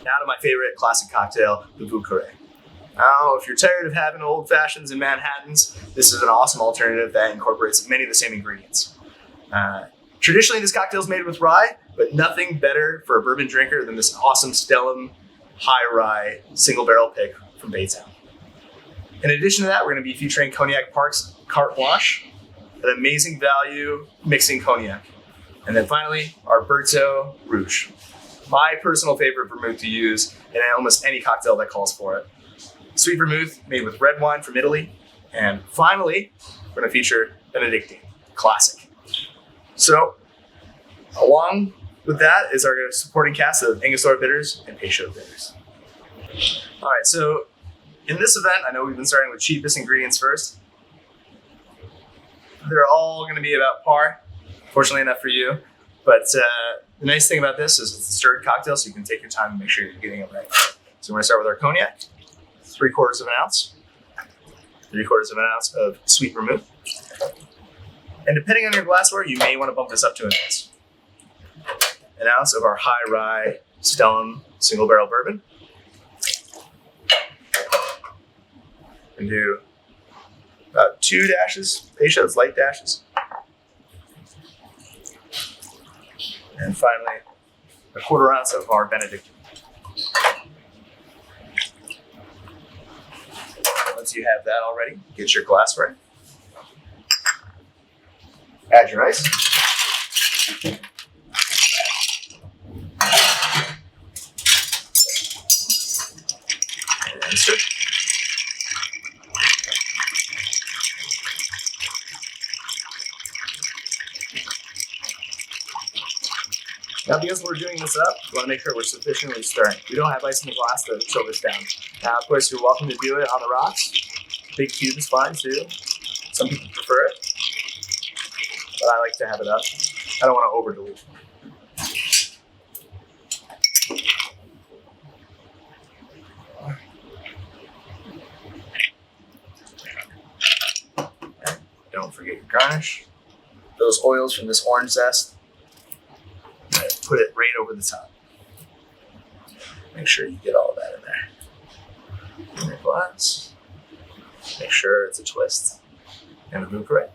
now to my favorite classic cocktail, the Vieux Carre. Now, if you're tired of having old fashions and Manhattans, this is an awesome alternative that incorporates many of the same ingredients. Traditionally, this cocktail is made with rye, but nothing better for a bourbon drinker than this awesome Stellum high rye single barrel pick from BayTowne. In addition to that, we're going to be featuring Cognac Park's Carte Blanche, an amazing value mixing cognac. And then finally, our Berto Rouge, my personal favorite vermouth to use in almost any cocktail that calls for it. Sweet Vermouth made with red wine from Italy. And finally, we're going to feature Benedictine, classic. So, along with that is our supporting cast of Angostura Bitters and Peychauds Bitters. All right, so in this event, I know we've been starting with cheapest ingredients first. They're all going to be about par, fortunately enough for you. But the nice thing about this is it's a stirred cocktail, so you can take your time and make sure you're getting it right. So we're going to start with our cognac, 3/4 of an ounce, 3/4 of an ounce of Sweet Vermouth. And depending on your glassware, you may want to bump this up to an ounce. An ounce of our high rye Stellum single barrel bourbon. And do about 2 dashes, Peychauds light dashes. And finally, 1/4 ounce of our Benedictine. Once you have that already, get your glassware. Add your ice. And stir. Now, because we're doing this up, we want to make sure we're sufficiently stirring. We don't have ice in the glass to chill this down. Now, of course, you're welcome to do it on the rocks. Big cube is fine too. Some people prefer it, but I like to have it up. I don't want to over dilute. And don't forget your garnish. Those oils from this orange zest. Put it right over the top. Make sure you get all of that in there. In your glass. Make sure it's a twist. And the Vieux Carre.